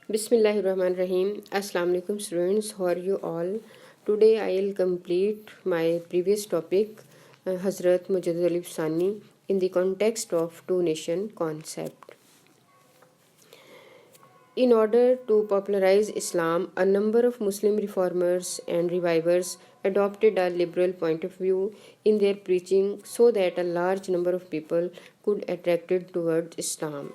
Bismillahir Rahmanir Rahim. Assalamu alaikum students. How are you all? Today I'll complete my previous topic, Hazrat Mujaddid Ali Sani, in the context of two-nation concept. In order to popularize Islam, a number of Muslim reformers and revivers adopted a liberal point of view in their preaching so that a large number of people could attracted towards Islam.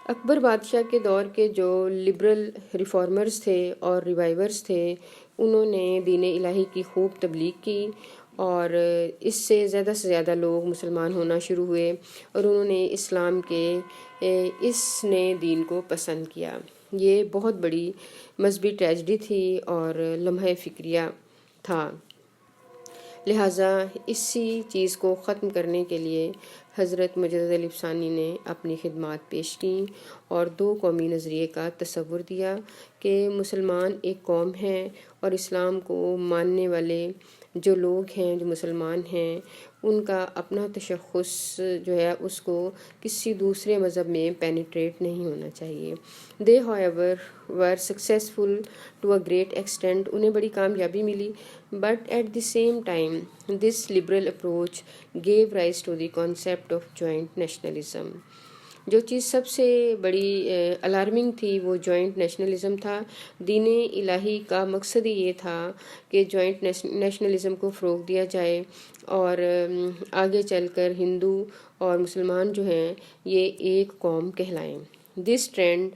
اکبر بادشاہ کے دور کے جو liberal reformers تھے اور ریوائورز تھے انہوں نے دین الہی کی خوب تبلیغ کی اور اس سے زیادہ لوگ مسلمان ہونا شروع ہوئے اور انہوں نے اسلام کے اس نئے دین کو پسند کیا. یہ بہت بڑی مذہبی ٹریجڈی تھی اور لمحہ فکریہ تھا. لہٰذا اسی چیز کو ختم کرنے کے لیے حضرت مجدد علی ثانی نے اپنی خدمات پیش کیں اور دو قومی نظریے کا تصور دیا کہ مسلمان ایک قوم ہیں اور اسلام کو ماننے والے جو لوگ ہیں جو مسلمان ہیں ان کا اپنا تشخص جو ہے اس کو کسی دوسرے مذہب میں پینیٹریٹ نہیں ہونا چاہیے. دے however were successful to a great extent. انہیں بڑی کامیابی ملی. But at the same time, this liberal approach gave rise to the concept of joint nationalism. جو چیز سب سے بڑی الارمنگ تھی وہ جوائنٹ نیشنلزم تھا. دین الہی کا مقصد ہی یہ تھا کہ جوائنٹ نیشنلزم کو فروغ دیا جائے اور آگے چل کر ہندو اور مسلمان جو ہیں یہ ایک قوم کہلائیں. This trend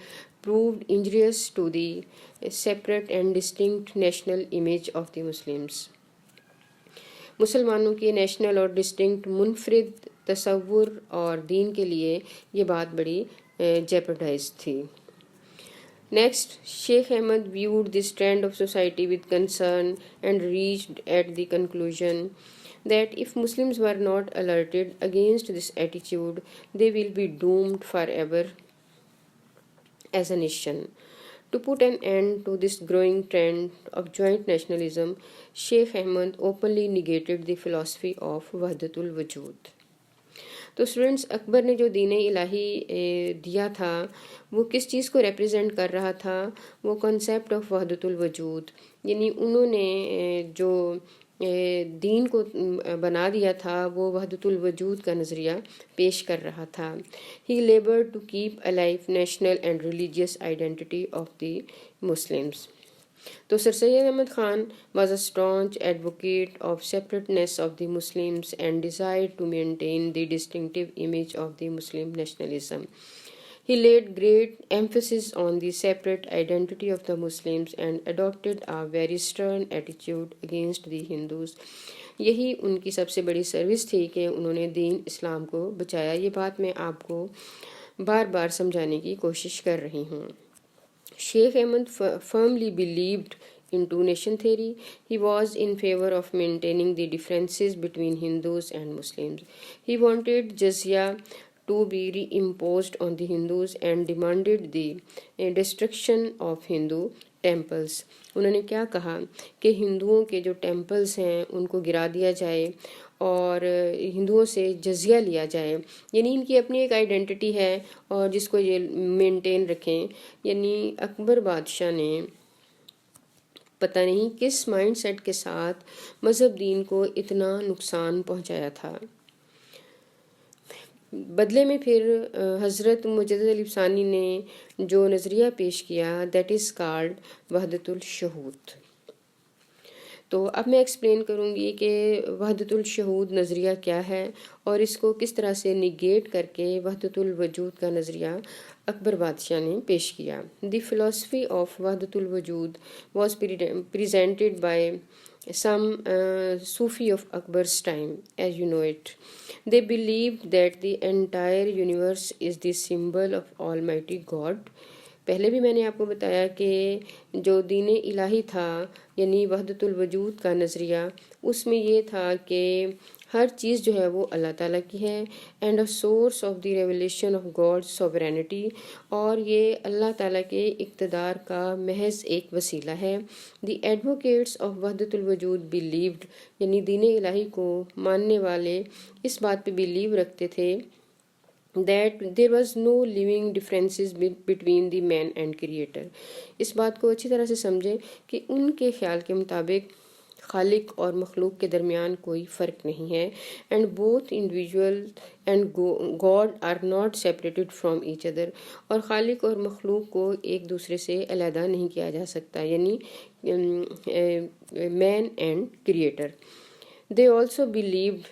proved injurious to the separate and distinct national image of the Muslims. مسلمانوں کے نیشنل اور ڈسٹنکٹ منفرد تصور اور دین کے لیے یہ بات بڑی جیپرڈائز تھی. Next, Sheikh Ahmad viewed this trend of society with concern and reached at the conclusion that if Muslims were not alerted against this attitude, they will be doomed forever as a nation. To put an end to this growing trend of joint nationalism, Sheikh Ahmad openly negated the philosophy of Wahdatul Wujud. تو students اکبر نے جو دین الہی دیا تھا وہ کس چیز کو ریپرزینٹ کر رہا تھا؟ وہ کنسیپٹ آف وحدت الوجود، یعنی انہوں نے جو دین کو بنا دیا تھا وہ وحدت الوجود کا نظریہ پیش کر رہا تھا. He laboured to keep alive national and religious identity of the Muslims. تو sir Syed Ahmad Khan was a staunch advocate of separateness of the Muslims and desired to maintain the distinctive image of the Muslim nationalism. He laid great emphasis on the separate identity of the Muslims and adopted a very stern attitude against the Hindus. یہی ان کی سب سے بڑی service تھی کہ انہوں نے دین اسلام کو بچایا. یہ بات میں آپ کو بار بار سمجھانے کی کوشش کر رہی ہوں. Sheikh Ahmad firmly believed in two-nation theory. He was in favor of maintaining the differences between Hindus and Muslims. He wanted jizya to be reimposed on the Hindus and demanded the destruction of Hindu temples. انہوں نے کیا کہا کہ ہندوؤں کے جو temples ہیں ان کو گرا دیا جائے اور ہندوؤں سے جزیہ لیا جائے، یعنی ان کی اپنی ایک آئیڈینٹی ہے اور جس کو یہ مینٹین رکھیں. یعنی اکبر بادشاہ نے پتہ نہیں کس مائنڈ سیٹ کے ساتھ مذہب دین کو اتنا نقصان پہنچایا تھا. بدلے میں پھر حضرت مجدد علی ثانی نے جو نظریہ پیش کیا دیٹ از کالڈ وحدت الشہود. تو اب میں ایکسپلین کروں گی کہ وحدت الشہود نظریہ کیا ہے اور اس کو کس طرح سے نگیٹ کر کے وحدت الوجود کا نظریہ اکبر بادشاہ نے پیش کیا. دی فلاسفی آف وحدت الوجود was presented by some Sufi of Akbar's time, as you know it. They believed that the entire universe is the symbol of Almighty God. پہلے بھی میں نے آپ کو بتایا کہ جو دین الہی تھا یعنی وحدت الوجود کا نظریہ اس میں یہ تھا کہ ہر چیز جو ہے وہ اللہ تعالیٰ کی ہے and a source of the revelation of God sovereignty, اور یہ اللہ تعالیٰ کے اقتدار کا محض ایک وسیلہ ہے. دی ایڈوکیٹس آف وحدت الوجود بلیوڈ، یعنی دین الہی کو ماننے والے اس بات پہ بلیو رکھتے تھے that there was no living differences between the man and creator. اس بات کو اچھی طرح سے سمجھیں کہ ان کے خیال کے مطابق خالق اور مخلوق کے درمیان کوئی فرق نہیں ہے. And both individual and God are not separated from each other. اور خالق اور مخلوق کو ایک دوسرے سے علیحدہ نہیں کیا جا سکتا، یعنی man and creator. They also believed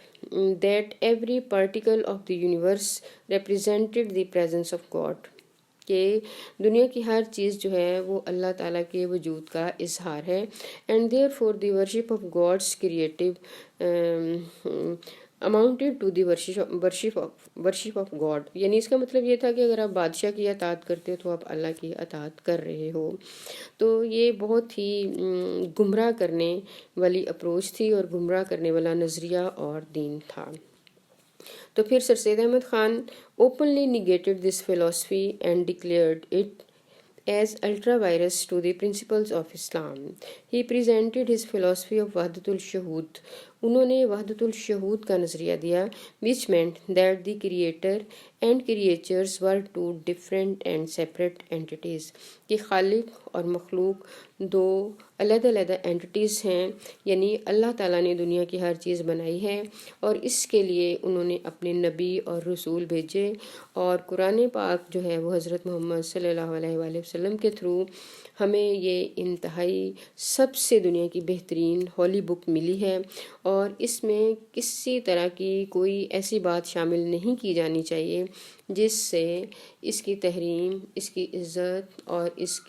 that every particle of the universe represented the presence of God. کہ دنیا کی ہر چیز جو ہے وہ اللہ تعالیٰ کے وجود کا اظہار ہے. And therefore the worship of God's creative amounted to the worship of God. یعنی اس کا مطلب یہ تھا کہ اگر آپ بادشاہ کی اطاعت کرتے ہو تو آپ اللہ کی اطاعت کر رہے ہو. تو یہ بہت ہی گمراہ کرنے والی اپروچ تھی اور گمراہ کرنے والا نظریہ اور دین تھا. تو پھر سر سید Ahmad Khan openly negated this philosophy and declared it as ultra virus to the principles of Islam. He presented his philosophy of Wahdatul Shuhud. انہوں نے وحدت الشہود کا نظریہ دیا which meant that the creator and creatures were two different and separate entities. کہ خالق اور مخلوق دو علیحدہ علیحدہ اینٹیز ہیں، یعنی اللہ تعالیٰ نے دنیا کی ہر چیز بنائی ہے اور اس کے لیے انہوں نے اپنے نبی اور رسول بھیجے، اور قرآن پاک جو ہے وہ حضرت محمد صلی اللہ علیہ وآلہ وسلم کے تھرو ہمیں یہ انتہائی سب سے دنیا کی بہترین ہولی بک ملی ہے، اور اس میں کسی طرح کی کوئی ایسی بات شامل نہیں کی جانی چاہیے جس سے اس کی تحریم، اس کی عزت اور اس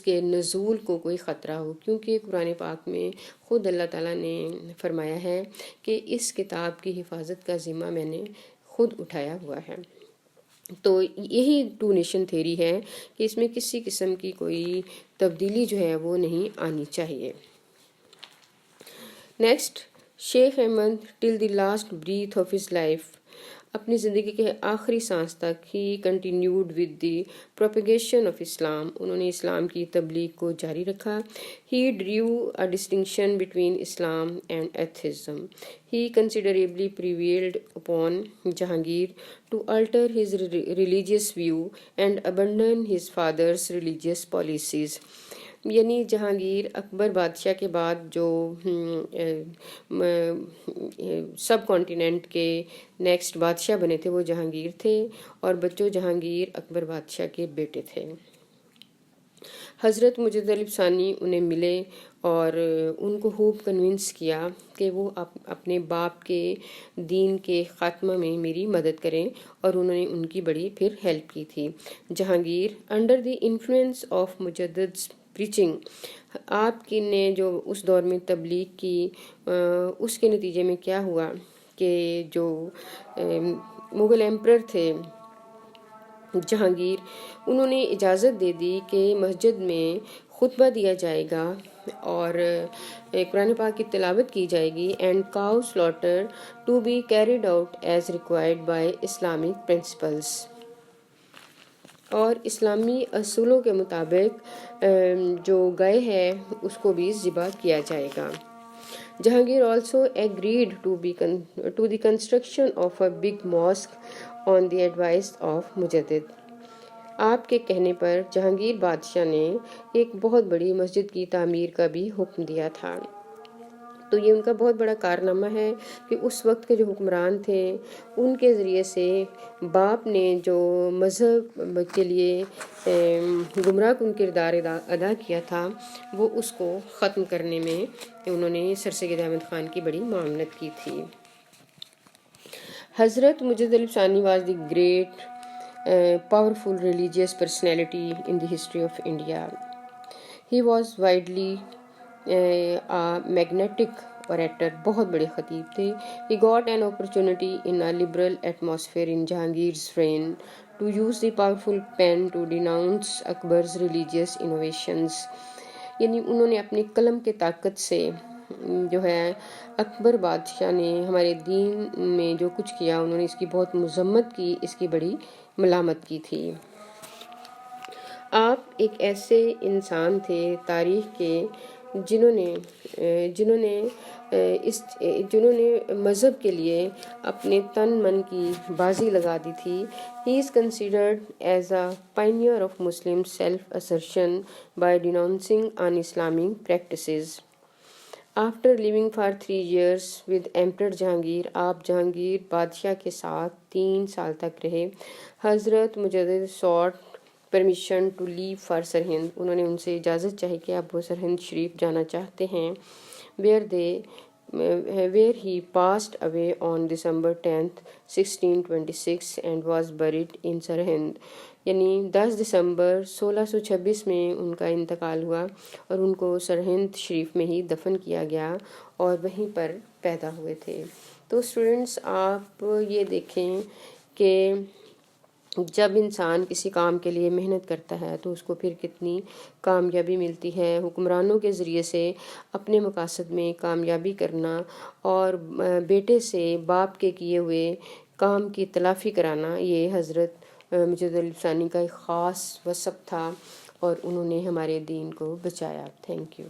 کے نزول کو کوئی خطرہ ہو. کیونکہ قرآن پاک میں خود اللہ تعالیٰ نے فرمایا ہے کہ اس کتاب کی حفاظت کا ذمہ میں نے خود اٹھایا ہوا ہے. تو یہی ٹو نیشن تھیوری ہے کہ اس میں کسی قسم کی کوئی تبدیلی جو ہے وہ نہیں آنی چاہیے. Next, Sheikh Ahmad till the last breath of his life, اپنی زندگی کے آخری سانس تک he continued with the propagation of Islam. انہوں نے اسلام کی تبلیغ کو جاری رکھا. He drew a distinction between Islam and atheism. He considerably prevailed upon Jahangir to alter his religious view and abandon his father's religious policies. یعنی جہانگیر اکبر بادشاہ کے بعد جو سب کانٹیننٹ کے نیکسٹ بادشاہ بنے تھے وہ جہانگیر تھے، اور بچوں جہانگیر اکبر بادشاہ کے بیٹے تھے. حضرت مجد الف ثانی انہیں ملے اور ان کو خوب کنونس کیا کہ وہ اپنے باپ کے دین کے خاتمہ میں میری مدد کریں، اور انہوں نے ان کی بڑی پھر ہیلپ کی تھی. Jahangir under the influence of Mujaddid's preaching, آپ کی نے جو اس دور میں تبلیغ کی اس کے نتیجے میں کیا ہوا کہ جو مغل ایمپرر تھے جہانگیر، انہوں نے اجازت دے دی کہ مسجد میں خطبہ دیا جائے گا اور قرآن پاک کی تلاوت کی جائے گی، and cow slaughter to be carried out as required by Islamic principles. اور اسلامی اصولوں کے مطابق جو گائے ہے اس کو بھی ذبح کیا جائے گا. Jahangir also agreed to the construction of a big mosque on the advice of Mujaddid. آپ کے کہنے پر جہانگیر بادشاہ نے ایک بہت بڑی مسجد کی تعمیر کا بھی حکم دیا تھا. تو یہ ان کا بہت بڑا کارنامہ ہے کہ اس وقت کے جو حکمران تھے ان کے ذریعے سے باپ نے جو مذہب کے لیے گمراہ کن کردار ادا کیا تھا وہ اس کو ختم کرنے میں انہوں نے سر سید احمد خان کی بڑی معاونت کی تھی. حضرت مجد الف ثانی was the great powerful religious personality in the history of India. He was widely a magnetic orator. بہت بڑے خطیب تھے. He got an opportunity in a liberal atmosphere in Jahangir's reign to use the powerful pen to denounce Akbar's religious innovations. یعنی انہوں نے اپنی قلم کے طاقت سے جو ہے اکبر بادشاہ نے ہمارے دین میں جو کچھ کیا انہوں نے اس کی بہت مذمت کی، اس کی بڑی ملامت کی تھی. آپ ایک ایسے انسان تھے تاریخ کے جنہوں نے مذہب کے لیے اپنے تن من کی بازی لگا دی تھی. He is considered as a pioneer of Muslim self-assertion by denouncing un-Islamic practices. After living for 3 years with Emperor Jahangir, آپ جہانگیر بادشاہ کے ساتھ 3 سال تک رہے. حضرت مجدد sought permission to leave for Sirhind. انہوں نے ان سے اجازت چاہی کہ اب وہ سرہند شریف جانا چاہتے ہیں. where he passed away on December 10th 1626 and was buried in Sirhind. یعنی 10 دسمبر 1626 میں ان کا انتقال ہوا اور ان کو سرہند شریف میں ہی دفن کیا گیا اور وہیں پر پیدا ہوئے تھے. تو اسٹوڈنٹس آپ یہ دیکھیں کہ جب انسان کسی کام کے لیے محنت کرتا ہے تو اس کو پھر کتنی کامیابی ملتی ہے. حکمرانوں کے ذریعے سے اپنے مقاصد میں کامیابی کرنا اور بیٹے سے باپ کے کیے ہوئے کام کی تلافی کرانا، یہ حضرت مجدد الف ثانی کا ایک خاص وصف تھا اور انہوں نے ہمارے دین کو بچایا. Thank you.